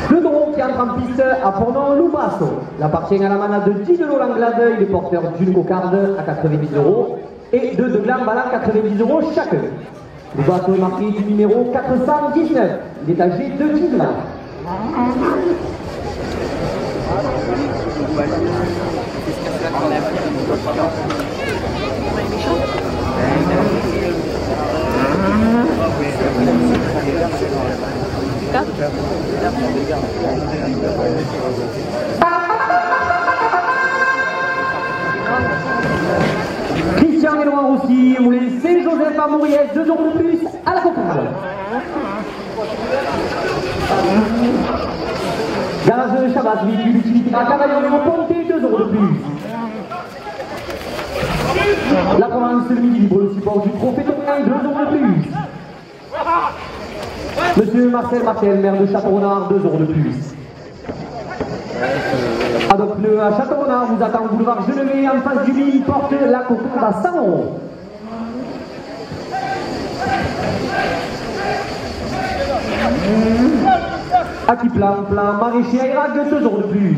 Le drone qui entre en piste a pour nom Loubrasso. Il appartient à la manade de Guy de Langlade. Il est porteur d'une cocarde à 90 € et de glambes à 90 € chacun. Le bateau est marqué du numéro 419. Il est âgé de 10 ans. Christian Éloin aussi, moulin Saint-Joseph à Mauriès, 2 € de plus à la cocarde. Garage de Chabas, véhicule utilité à Cavaillon au Ponté, 2 € de plus. La province le midi libre le support du trophée Tournaille, 2 € de plus. Monsieur Marcel, maire de Château-Renard, 2 € de plus. Adopte-le à Château-Renard, vous attend boulevard Genevet, en face du lit, porte la cocarde à 100 €. Aki plan, maraîcher à Irak, 2 € de plus.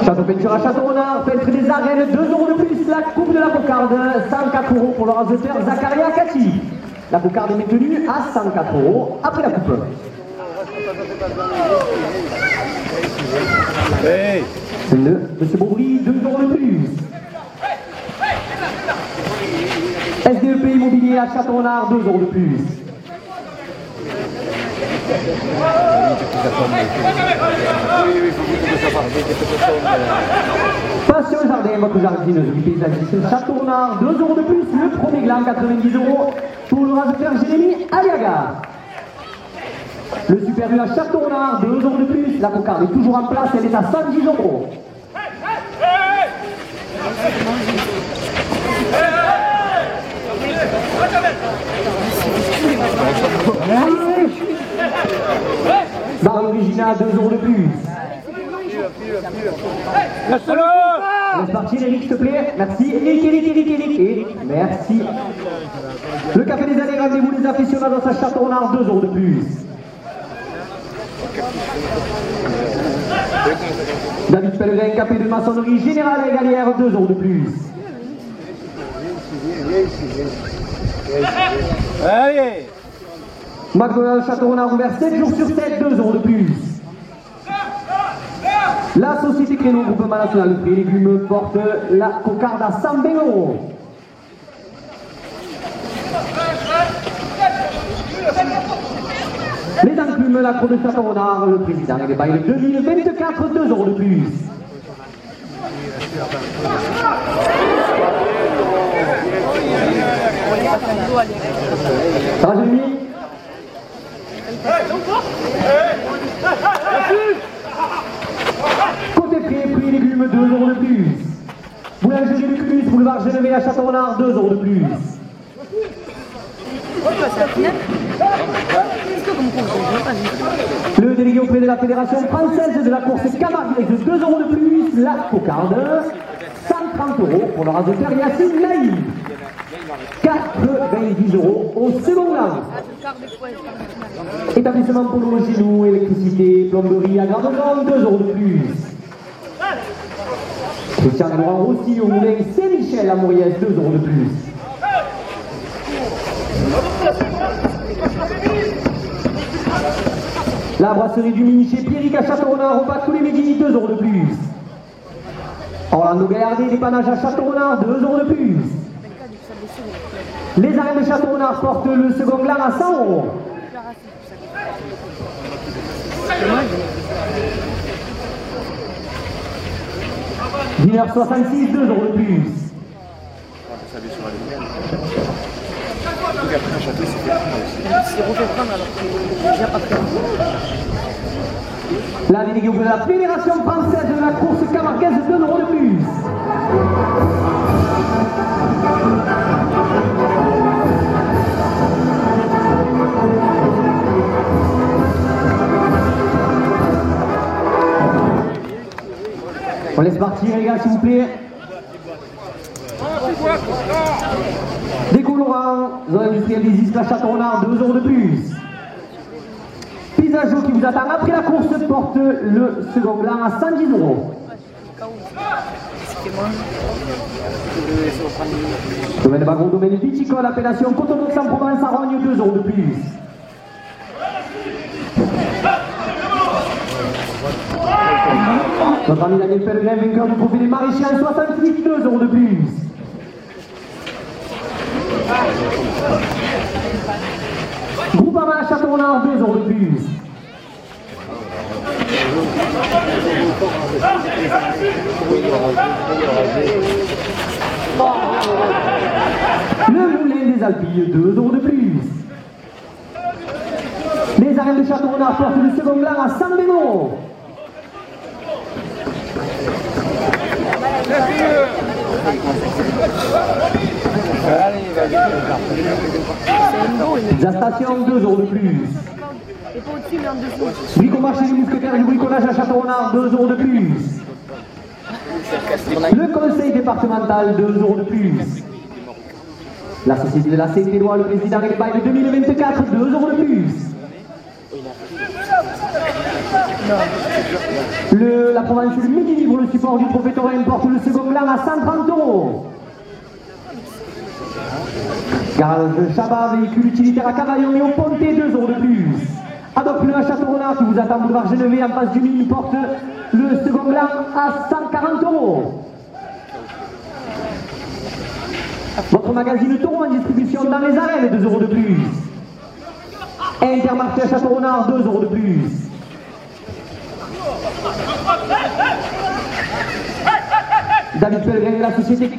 Château Peinture à Château-Renard, peintre des arènes, 2 € de plus. La coupe de la cocarde, 104 € pour le raseteur Zacharia Kati. La cocarde est maintenue à 104 € après la coupe. Hey. Monsieur Beaubry, 2 € de plus. SDEP Immobilier à Château-Renard, 2 € de plus. Passion Jardin, votre jardineuse du paysagiste Château-Renard, 2 € de plus. Le premier gland, 90 € pour le raseteur Jérémy Aliaga. Le Super U à Château-Renard, 2 € de plus. La cocarde est toujours en place, elle est à 110 €. Barre originale, 2 € de plus. Laisse partir Eric, s'il te plaît. Merci. Eric. Merci. Le café des années, rendez-vous les aficionados à Château-Renard, 2 € de plus. David Pellegrin, café de maçonnerie générale et Galière, 2 € de plus. Allez. McDonald's Château-Renard ouvert 7 jours sur 7, 2 € de plus. La société Créneau Groupement National de Fruits et Légumes porte la cocarde à 120 €. Les enclumes, la Croix de Château-Renard, le président et les bails 2024, 2 € de plus. Ça va, Jérémy? Côté prix, fruits et légumes, 2 € de plus. Boulangerie Luculus, boulevard Genevet à Château-Renard, 2 € de plus. Le délégué auprès de la Fédération française de la course camarguaise, 2 € de plus. La cocarde, 130 € pour le raseteur Yacine Naïf. 90 € au second gland. Établissement Polo chez nous, électricité, plomberie à Grande-Grande, 2 € de plus. Christian Laurent aussi au moulin Saint-Michel à Mauriès, 2 € de plus. La brasserie du Mini chez Pierrick à Château-Renard, repas tous les midis, 2 € de plus. Orlando Gaillardet, dépannage à Château-Renard, 2 € de plus. Les arènes de Château-Renard portent le second gland à 100 €. Dîner 66, 2 € de plus. La déléguée de la Fédération française de la course camarguaise, 2 € de plus. On laisse partir les gars s'il vous plaît. Décolorant, zone industrielle des Isles à Château-Renard, 2 € de plus. Pisageau qui vous attend après la course porte le second blanc à 110 €. Domaine Bagron, domaine viticole, appellation Cotonou-Aix-en-Provence à Rogne, 2 € de plus. Notre ami Daniel Pellegrin, vainqueur du trophée des maraîchers en 68, 2 € de plus. Groupama à Château-Renard, 2 € de plus. Le Moulin des Alpilles, 2 € de plus. Les arènes de Château-Renard portent le second blanc à 120 €. La station, 2 € de plus. Bricomarché du Mousquetaire du bricolage à Château-Renard, 2 € de plus. Le conseil départemental, 2 € de plus. La société de la Saint-Éloi, le président et les bails de 2024, 2 € de plus. La province de Midi Libre, le support du trophée Taurin, porte le second blanc à 130 €. Garage Chabat, véhicule utilitaire à Cavaillon et au Ponté, 2 € de plus. Adoc Pneu à Château-Renard qui vous attend boulevard Genevet en face du mine porte le second blanc à 140 €. Votre magazine Taureau en distribution dans les arènes, 2 € de plus. Intermarché à Château-Renard, 2 € de plus. David Pellegrin de la société.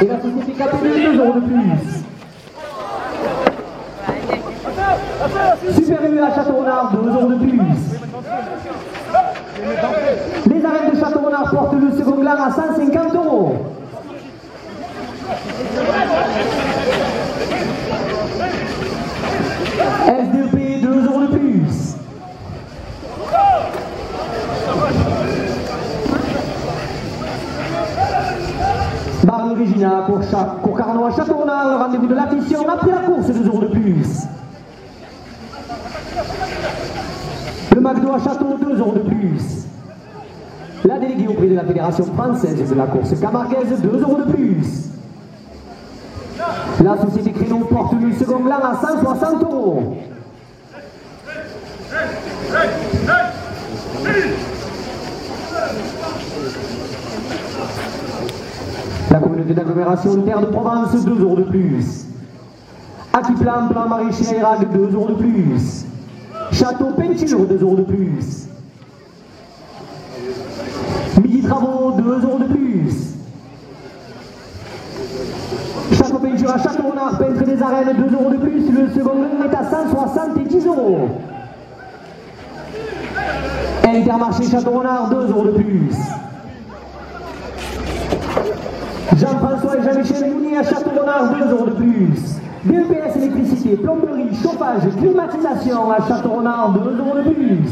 Et la société KPD, 2 € de plus. Super U à Château-Renard, 2 € de plus. Les arènes de Château-Renard portent le second blanc à 150 €. SDP, 2 € de plus. Barne Regina pour Carnot à Château-Renard, le rendez-vous de l'affition après la course, 2 € de plus. Le McDo à Château, 2 € de plus. La déléguée auprès de la Fédération française de la course camarguaise, 2 € de plus. La société Créneau porte le second blanc à 160 €. La communauté d'agglomération Terre de Provence, 2 € de plus. Aquiplan, plan maraîcher à Irag, 2 € de plus. Château Peinture, 2 € de plus. Midi Travaux, 2 € de plus. Château Peinture à Château-Renard, peintre des arènes, 2 € de plus. Le second blanc est à 170 €. Intermarché Château-Renard, 2 € de plus. Jean-François et Jean-Michel Mounier à Château-Renard, 2 € de plus. BEPS électricité, plomberie, chauffage, climatisation à Château-Renard, 2 € de plus.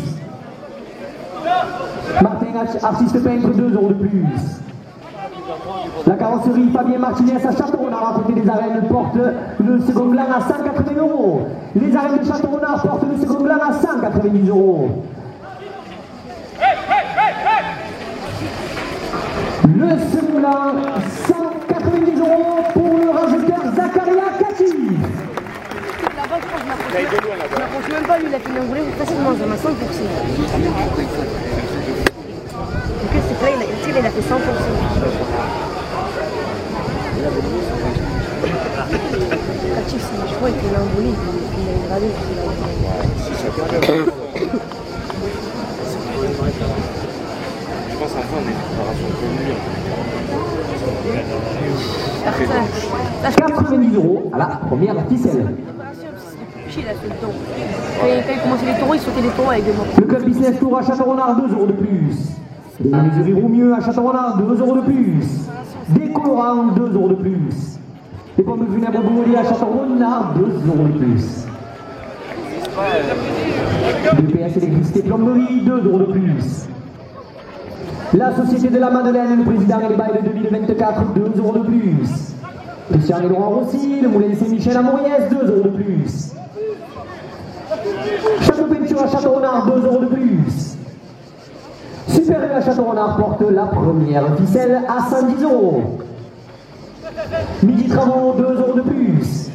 Martin artiste peintre, 2 € de plus. La carrosserie Fabien Martinez à Château-Renard à côté des arènes porte le second blanc à 180 €. Les arènes de Château-Renard portent le second blanc à 190 €. Le second blanc, 190 € pour le rajouteur Zakaria Kati. Je m'approche même pas, lui, il a fini en boulet facilement, j'en ai 100%. Donc c'est là, il a fait 100%. Kati, je crois qu'il a un boulet, il a une gradée. Je pense enfin on est une préparation commune. 90 € à la première ficelle. Il a fait le tour. Quand il commençait les taureaux, il sautait les taureaux avec des morts. Le club business tour à Château-Renard, 2 € de plus. Les menuiseries Roumieux à Château-Renard, 2 € de plus. Décolorant, 2 € de plus. Les pommes funèbres Bourdieu à Château-Renard, 2 € de plus. L'UPS électricité plomberie, 2 € de plus. La Société de la Madeleine, le président et les bails de 2024, 2 € de plus. Christian et Laurent Rossi, le Moulin Saint-Michel à Mauriès, 2 € de plus. Château Peinture à Château-Renard, 2 € de plus. Super à Château-Renard porte la première ficelle à 110 €. Midi Travaux, 2 € de plus.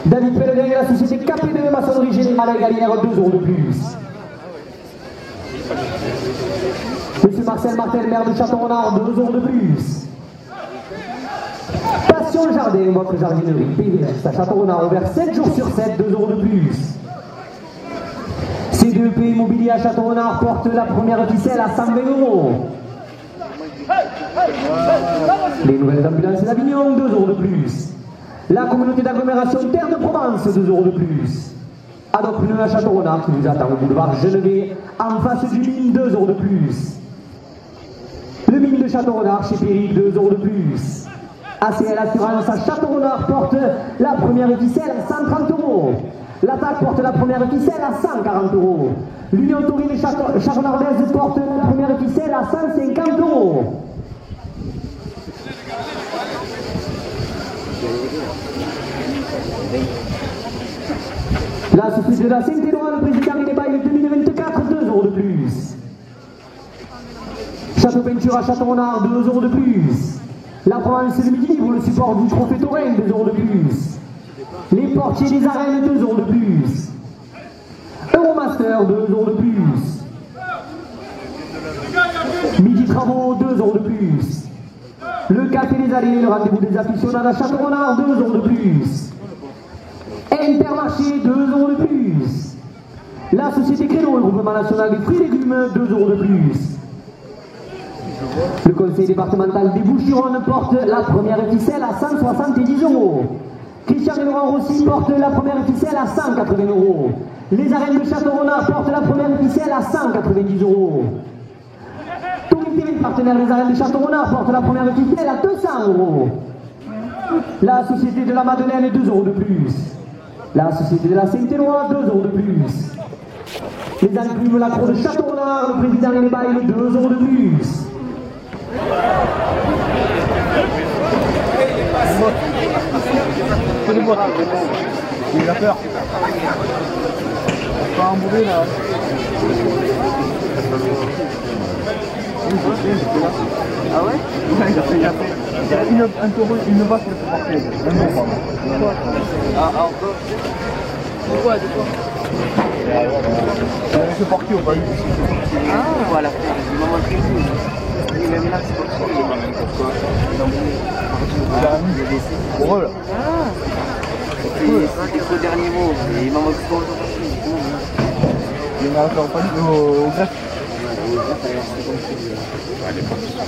David Pellegrin et la société KP2 Maçonnerie Générale à Galière, 2 € de plus. Monsieur Marcel Martel, maire de Château-Renard, 2 € de plus. Passion Jardin, votre jardinerie PVS à Château-Renard, ouvert 7 jours sur 7, 2 € de plus. C2P Immobilier à Château-Renard porte la première ficelle à 120 €. Les nouvelles ambulances d'Avignon, 2 € de plus. La communauté d'agglomération Terre de Provence, 2 € de plus. Adoc Pneus à Château-Renard qui vous attend au boulevard Genevet, en face du mine, 2 € de plus. Le mine de Château-Renard chez Péric, 2 € de plus. ACL Assurance à Château-Renard porte la première ficelle à 130 €. L'Attaque porte la première ficelle à 140 €. L'Union Taurine et Charenardaise porte la première ficelle à 150 €. La Société de la Saint-Éloi, le président et les bails 2024, 2 € de plus. Château Peinture à Château-Renard, 2 € de plus. La Provence de Midi pour le support du Trophée Taurin, 2 € de plus. Les Portiers des Arènes, 2 € de plus. Euromaster, 2 € de plus. Midi Travaux, 2 € de plus. Le Café des Allées, le rendez-vous des aficionados à Château-Renard, 2 € de plus. Intermarché, 2 € de plus. La Société Créneau, le groupement national des fruits et légumes, 2 € de plus. Le conseil départemental des Bouches-du-Rhône porte la première ficelle à 170 €. Christian et Laurent Rossi portent la première ficelle à 180 €. Les Arènes de Château-Renard portent la première ficelle à 190 €. Touring TV, partenaire des Arènes de Château-Renard, porte la première ficelle à 200 €. La Société de la Madeleine, 2 € de plus. La Société de la Saint-Éloi, 2 € de plus. Les Alplumes Lacroix de Château-Renard, le président et les bails, 2 € de plus. Il a peur. Pas embourbé là. Ah ouais? Il a fait. Il a un taureau, une vache qui est partie. Un bon, pardon. Ah, encore? De quoi? C'est parti au palais. Ah, voilà. Il m'a montré. Il est là, c'est parti. Il a mis des décès. Pour eux là. Ah. C'est le dernier mot. Il m'a montré pour le temps. Il m'a fait au greffe.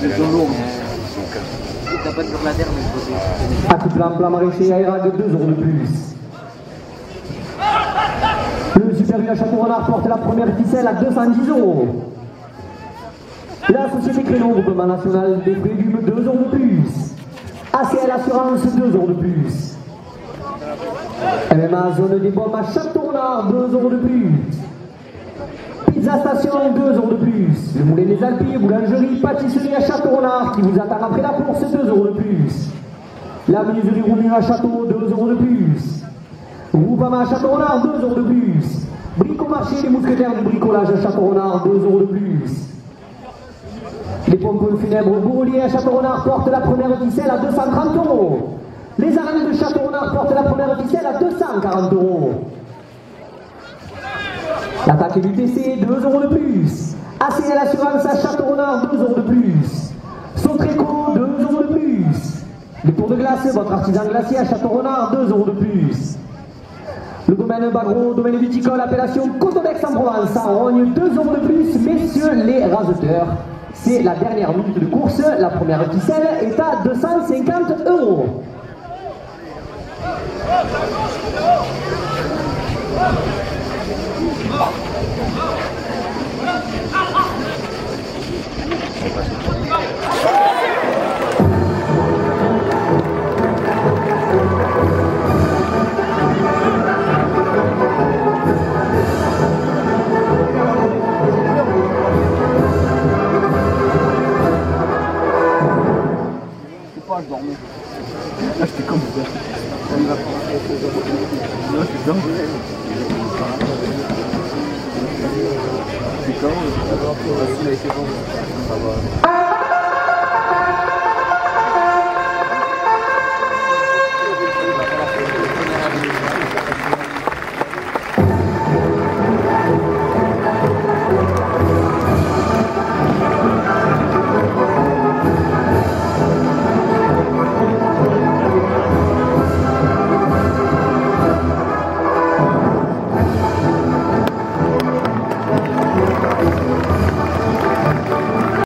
C'est lourd. T'as pas de dromadaire, mais À tout plan maraîcher à Érag, 2 € de plus. Le Super U à Château-Renard porte la première ficelle à 210 €. La Société Créneau, groupement national des fruits et légumes, 2 € de plus. ACL Assurance, 2 € de plus. MMA Zone des Bombes à Château-Renard, 2 € de plus. Pizza Station, 2 € de plus. Le Moulin des Alpilles, boulangerie, pâtisserie à Château-Renard qui vous attend après la course, 2 € de plus. La menuiserie Roumur à Château, 2 € de plus. Groupama à Château-Renard, 2 € de plus. Bricomarché, les mousquetaires du bricolage à Château-Renard, 2 € de plus. Les pompes funèbres Bourrelier à Château-Renard portent la première ficelle à 230 €. Les Arènes de Château-Renard portent la première ficelle à 240 €. L'Attaque et l'UTC, 2 € de plus. ACL Assurance à Château-Renard, 2 € de plus. Sotreco, 2 € de plus. Les Tours de Glace, votre artisan glacier à Château-Renard, 2 € de plus. Le domaine Bagro, domaine viticole, appellation Cotodex en Provence, en Rogne, 2 € de plus. Messieurs les raseteurs, c'est la dernière minute de course. La première ficelle est à 250 €. Ah, j'étais comme ça. On va prendre non, c'est dingue. C'est comment?